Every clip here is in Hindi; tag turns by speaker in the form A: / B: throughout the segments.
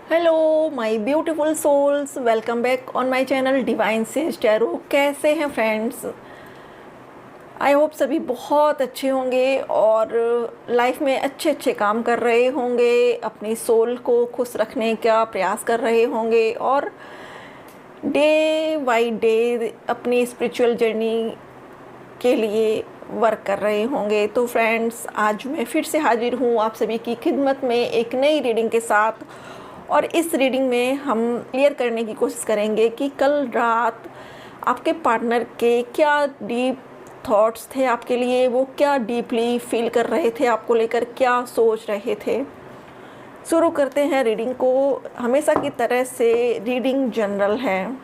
A: Hello my beautiful souls, welcome back on my channel divine sage tarot. कैसे हैं फ्रेंड्स? आई होप सभी बहुत अच्छे होंगे और लाइफ में अच्छे अच्छे काम कर रहे होंगे, अपनी सोल को खुश रखने का प्रयास कर रहे होंगे और डे बाई डे अपनी स्पिरिचुअल जर्नी के लिए वर्क कर रहे होंगे। तो फ्रेंड्स, आज मैं फिर से हाजिर हूँ आप सभी की खिदमत में एक नई रीडिंग के साथ। और इस रीडिंग में हम क्लियर करने की कोशिश करेंगे कि कल रात आपके पार्टनर के क्या डीप थॉट्स थे आपके लिए, वो क्या डीपली फील कर रहे थे, आपको लेकर क्या सोच रहे थे। शुरू करते हैं रीडिंग को। हमेशा की तरह से रीडिंग जनरल है,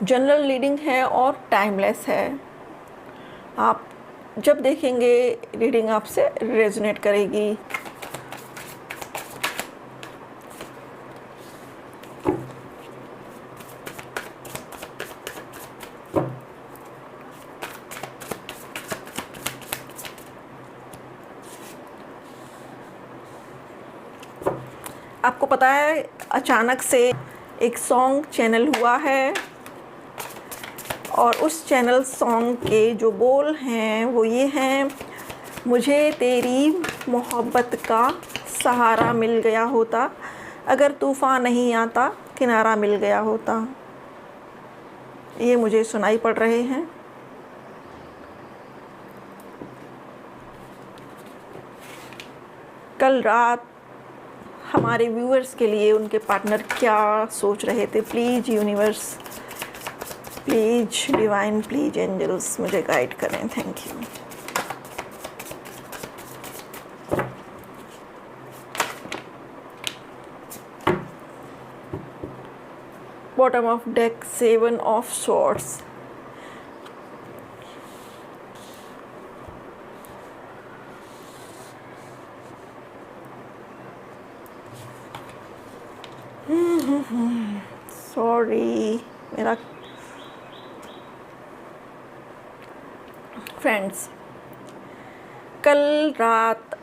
A: जनरल रीडिंग है और टाइमलेस है। आप जब देखेंगे रीडिंग आपसे रेजोनेट करेगी। आपको पता है, अचानक से एक सॉन्ग चैनल हुआ है और उस चैनल सॉन्ग के जो बोल हैं वो ये हैं, मुझे तेरी मोहब्बत का सहारा मिल गया होता, अगर तूफ़ान नहीं आता किनारा मिल गया होता। ये मुझे सुनाई पड़ रहे हैं। कल रात हमारे व्यूअर्स के लिए उनके पार्टनर क्या सोच रहे थे। Please universe, please divine, please angels मुझे गाइड करें। Thank you. Bottom of deck 7 of swords. Sorry मेरा फ्रेंड्स, कल रात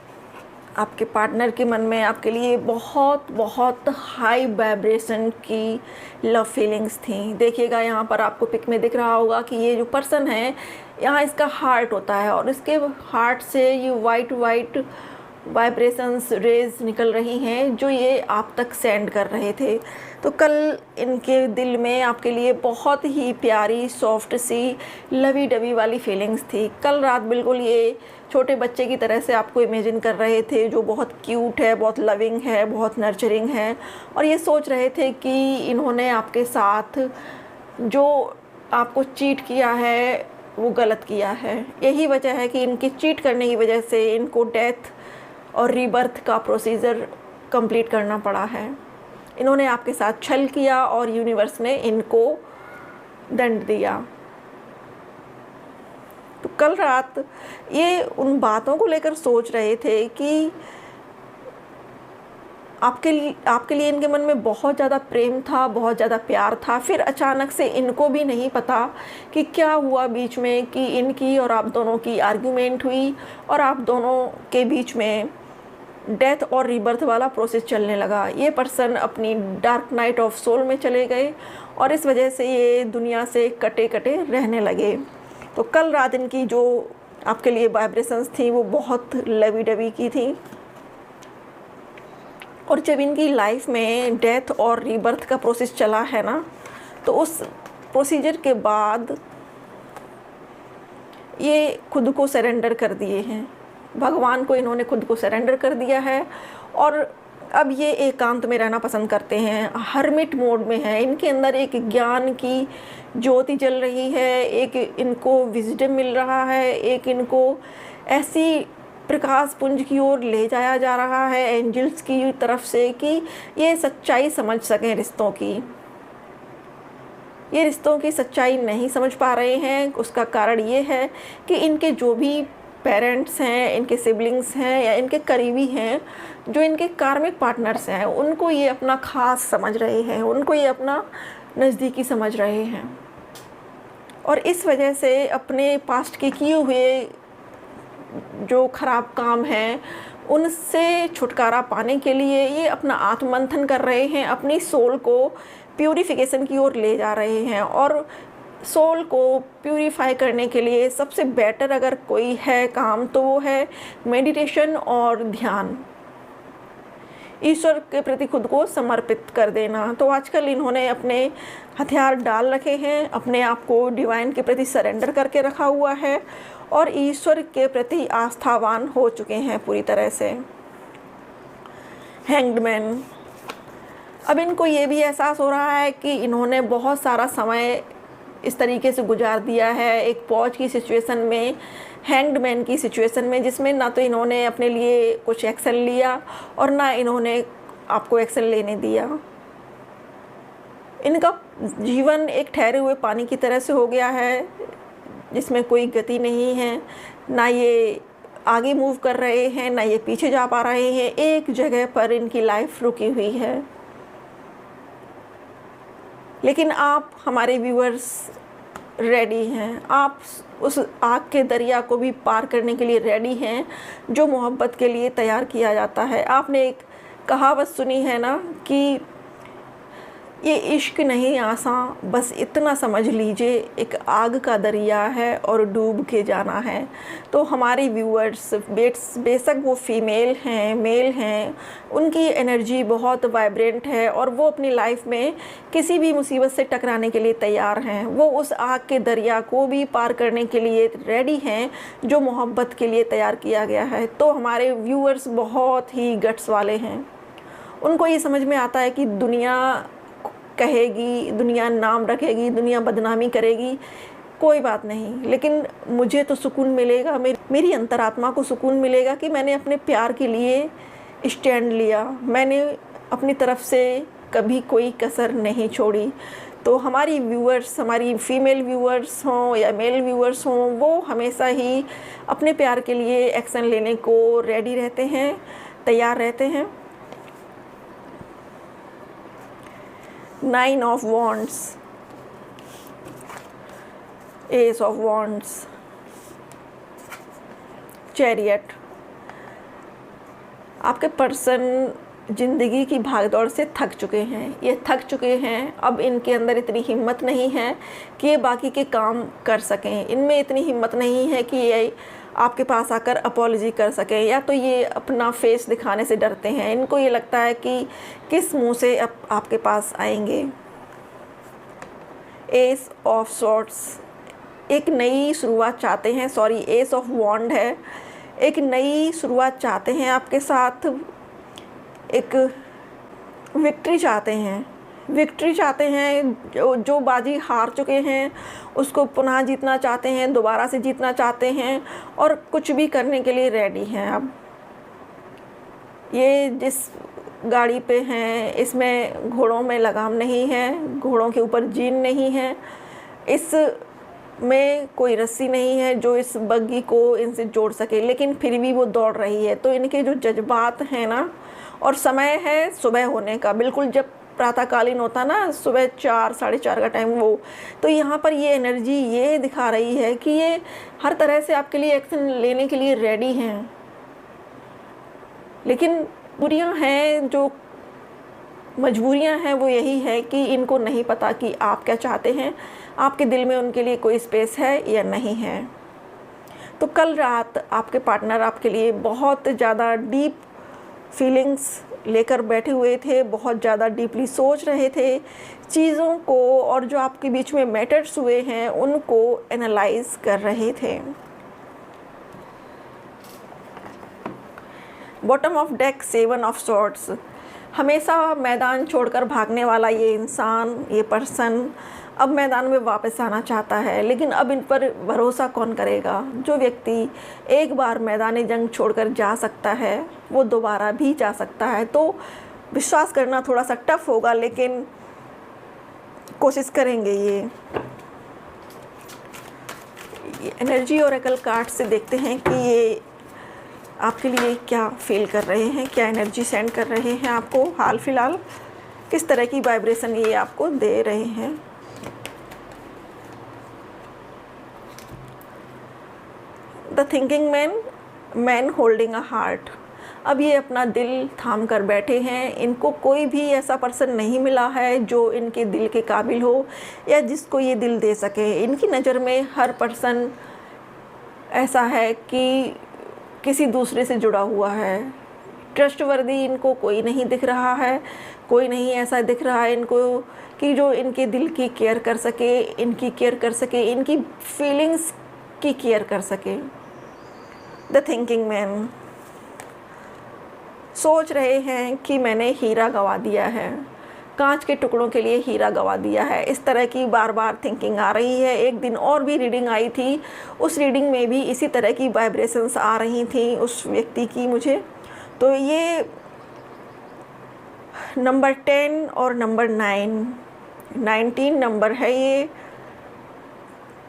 A: आपके पार्टनर के मन में आपके लिए बहुत बहुत हाई वाइब्रेशन की लव फीलिंग्स थी। देखिएगा यहाँ पर आपको पिक में दिख रहा होगा कि ये जो पर्सन है, यहाँ इसका हार्ट होता है और इसके हार्ट से ये वाइट वाइट वाइब्रेशंस रेज निकल रही हैं जो ये आप तक सेंड कर रहे थे। तो कल इनके दिल में आपके लिए बहुत ही प्यारी सॉफ्ट सी लवी डवी वाली फीलिंग्स थी। कल रात बिल्कुल ये छोटे बच्चे की तरह से आपको इमेजिन कर रहे थे, जो बहुत क्यूट है, बहुत लविंग है, बहुत नर्चरिंग है। और ये सोच रहे थे कि इन्होंने आपके साथ जो आपको चीट किया है वो गलत किया है। यही वजह है कि इनकी चीट करने की वजह से इनको डेथ और रीबर्थ का प्रोसीजर कंप्लीट करना पड़ा है। इन्होंने आपके साथ छल किया और यूनिवर्स ने इनको दंड दिया। तो कल रात ये उन बातों को लेकर सोच रहे थे कि आपके लिए इनके मन में बहुत ज़्यादा प्रेम था, बहुत ज़्यादा प्यार था। फिर अचानक से इनको भी नहीं पता कि क्या हुआ बीच में, कि इनकी और आप दोनों की आर्ग्यूमेंट हुई और आप दोनों के बीच में डेथ और रीबर्थ वाला प्रोसेस चलने लगा। ये पर्सन अपनी डार्क नाइट ऑफ सोल में चले गए और इस वजह से ये दुनिया से कटे कटे रहने लगे। तो कल रात इनकी जो आपके लिए वाइब्रेशंस थी वो बहुत लवी डवी की थी। और जब इनकी लाइफ में डेथ और रीबर्थ का प्रोसेस चला है ना, तो उस प्रोसीजर के बाद ये खुद को सरेंडर कर दिए हैं, भगवान को इन्होंने खुद को सरेंडर कर दिया है। और अब ये एकांत में रहना पसंद करते हैं, हर्मिट मोड में है। इनके अंदर एक ज्ञान की ज्योति जल रही है, एक इनको विजडम मिल रहा है, एक इनको ऐसी प्रकाश पुंज की ओर ले जाया जा रहा है एंजल्स की तरफ से कि ये सच्चाई समझ सकें रिश्तों की। ये रिश्तों की सच्चाई नहीं समझ पा रहे हैं। उसका कारण ये है कि इनके जो भी पेरेंट्स हैं, इनके सिबलिंग्स हैं या इनके करीबी हैं, जो इनके कार्मिक पार्टनर्स हैं, उनको ये अपना खास समझ रहे हैं, उनको ये अपना नज़दीकी समझ रहे हैं। और इस वजह से अपने पास्ट के किए हुए जो ख़राब काम हैं उनसे छुटकारा पाने के लिए ये अपना आत्ममंथन कर रहे हैं, अपनी सोल को प्यूरिफिकेशन की ओर ले जा रहे हैं। और सोल को प्यूरिफाई करने के लिए सबसे बेटर अगर कोई है काम तो वो है मेडिटेशन और ध्यान, ईश्वर के प्रति खुद को समर्पित कर देना। तो आजकल इन्होंने अपने हथियार डाल रखे हैं, अपने आप को डिवाइन के प्रति सरेंडर करके रखा हुआ है और ईश्वर के प्रति आस्थावान हो चुके हैं पूरी तरह से। हैंग्ड मैन, अब इनको ये भी एहसास हो रहा है कि इन्होंने बहुत सारा समय इस तरीके से गुजार दिया है एक पॉज की सिचुएशन में, हैंग्ड मैन की सिचुएशन में, जिसमें ना तो इन्होंने अपने लिए कुछ एक्शन लिया और ना इन्होंने आपको एक्शन लेने दिया। इनका जीवन एक ठहरे हुए पानी की तरह से हो गया है जिसमें कोई गति नहीं है, ना ये आगे मूव कर रहे हैं ना ये पीछे जा पा रहे हैं, एक जगह पर इनकी लाइफ रुकी हुई है। लेकिन आप हमारे व्यूअर्स रेडी हैं, आप उस आग के दरिया को भी पार करने के लिए रेडी हैं जो मोहब्बत के लिए तैयार किया जाता है। आपने एक कहावत सुनी है ना कि ये इश्क नहीं आसान, बस इतना समझ लीजिए एक आग का दरिया है और डूब के जाना है। तो हमारे व्यूअर्स बेशक वो फीमेल हैं मेल हैं, उनकी एनर्जी बहुत वाइब्रेंट है और वो अपनी लाइफ में किसी भी मुसीबत से टकराने के लिए तैयार हैं। वो उस आग के दरिया को भी पार करने के लिए रेडी हैं जो मोहब्बत के लिए तैयार किया गया है। तो हमारे व्यूअर्स बहुत ही गट्स वाले हैं, उनको ये समझ में आता है कि दुनिया कहेगी, दुनिया नाम रखेगी, दुनिया बदनामी करेगी, कोई बात नहीं, लेकिन मुझे तो सुकून मिलेगा, मेरी अंतरात्मा को सुकून मिलेगा कि मैंने अपने प्यार के लिए स्टैंड लिया, मैंने अपनी तरफ से कभी कोई कसर नहीं छोड़ी। तो हमारी व्यूअर्स, हमारी फीमेल व्यूअर्स हों या मेल व्यूअर्स हों, वो हमेशा ही अपने प्यार के लिए एक्शन लेने को रेडी रहते हैं, तैयार रहते हैं। 9 of Wands, Ace of Wands, Chariot। आपके पर्सन ज़िंदगी की भागदौड़ से थक चुके हैं, ये थक चुके हैं। अब इनके अंदर इतनी हिम्मत नहीं है कि ये बाकी के काम कर सकें, इनमें इतनी हिम्मत नहीं है कि ये आपके पास आकर अपॉलॉजी कर सकें, या तो ये अपना फेस दिखाने से डरते हैं। इनको ये लगता है कि किस मुंह से आपके पास आएंगे। एस ऑफ सॉर्ड्स, एक नई शुरुआत चाहते हैं, सॉरी एस ऑफ वॉन्ड है, एक नई शुरुआत चाहते हैं आपके साथ, एक विक्ट्री चाहते हैं, विक्ट्री चाहते हैं। जो बाजी हार चुके हैं उसको पुनः जीतना चाहते हैं, दोबारा से जीतना चाहते हैं और कुछ भी करने के लिए रेडी हैं। अब ये जिस गाड़ी पे हैं इसमें घोड़ों में लगाम नहीं है, घोड़ों के ऊपर जीन नहीं है, इस में कोई रस्सी नहीं है जो इस बग्गी को इनसे जोड़ सके, लेकिन फिर भी वो दौड़ रही है। तो इनके जो जज्बात हैं ना, और समय है सुबह होने का, बिल्कुल जब प्रातःकालीन होता ना, सुबह 4 साढ़े 4 का टाइम वो, तो यहाँ पर ये एनर्जी ये दिखा रही है कि ये हर तरह से आपके लिए एक्शन लेने के लिए रेडी हैं। लेकिन बुरियाँ हैं, जो मजबूरियाँ हैं वो यही है कि इनको नहीं पता कि आप क्या चाहते हैं, आपके दिल में उनके लिए कोई स्पेस है या नहीं है। तो कल रात आपके पार्टनर आपके लिए बहुत ज़्यादा डीप फीलिंग्स लेकर बैठे हुए थे, बहुत ज़्यादा डीपली सोच रहे थे चीज़ों को, और जो आपके बीच में मैटर्स हुए हैं उनको एनालाइज कर रहे थे। Bottom of deck 7 of swords, हमेशा मैदान छोड़कर भागने वाला ये इंसान, ये पर्सन अब मैदान में वापस आना चाहता है, लेकिन अब इन पर भरोसा कौन करेगा। जो व्यक्ति एक बार मैदान जंग छोड़कर जा सकता है वो दोबारा भी जा सकता है। तो विश्वास करना थोड़ा सा टफ होगा, लेकिन कोशिश करेंगे। ये एनर्जी ओरेकल कार्ड से देखते हैं कि ये आपके लिए क्या फील कर रहे हैं, क्या एनर्जी सेंड कर रहे हैं आपको, हाल फिलहाल किस तरह की वाइब्रेशन ये आपको दे रहे हैं। The thinking man, man holding a heart. अब ये अपना दिल थाम कर बैठे हैं। इनको कोई भी ऐसा पर्सन नहीं मिला है जो इनके दिल के काबिल हो या जिसको ये दिल दे सके। इनकी नज़र में हर पर्सन ऐसा है कि किसी दूसरे से जुड़ा हुआ है। ट्रस्टवर्दी इनको कोई नहीं दिख रहा है। कोई नहीं ऐसा दिख रहा है इनको कि जो इनके दिल की केयर कर सके, इनकी केयर कर सके, इनकी फीलिंग्स की केयर कर सके। द थिंकिंग मैन सोच रहे हैं कि मैंने हीरा गंवा दिया है, कांच के टुकड़ों के लिए हीरा गंवा दिया है। इस तरह की बार बार थिंकिंग आ रही है। एक दिन और भी रीडिंग आई थी, उस रीडिंग में भी इसी तरह की वाइब्रेशंस आ रही थी उस व्यक्ति की मुझे। तो ये नंबर 10 और नंबर 19 नंबर है ये।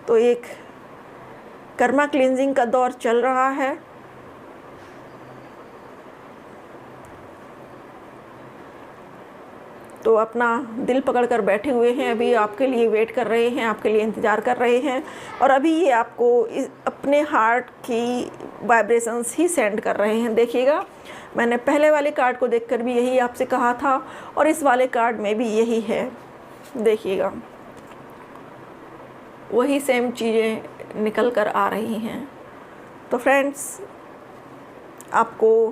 A: तो एक कर्मा क्लींजिंग का दौर चल रहा है। तो अपना दिल पकड़ कर बैठे हुए हैं, अभी आपके लिए वेट कर रहे हैं, आपके लिए इंतज़ार कर रहे हैं। और अभी ये आपको अपने हार्ट की वाइब्रेशंस ही सेंड कर रहे हैं। देखिएगा, मैंने पहले वाले कार्ड को देखकर भी यही आपसे कहा था और इस वाले कार्ड में भी यही है। देखिएगा, वही सेम चीज़ें निकल कर आ रही हैं। तो फ्रेंड्स, आपको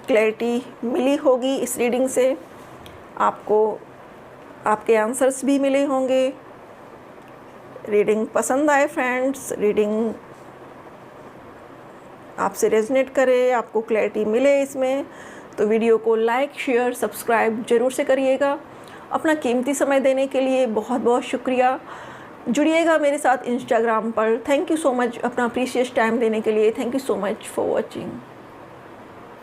A: क्लैरिटी मिली होगी इस रीडिंग से, आपको आपके आंसर्स भी मिले होंगे। रीडिंग पसंद आए फ्रेंड्स, रीडिंग आपसे रेजोनेट करे, आपको क्लैरिटी मिले इसमें, तो वीडियो को लाइक, शेयर, सब्सक्राइब ज़रूर से करिएगा। अपना कीमती समय देने के लिए बहुत बहुत शुक्रिया। जुड़िएगा मेरे साथ इंस्टाग्राम पर। थैंक यू सो मच अपना प्रीशियस टाइम देने के लिए। Thank you so much for watching.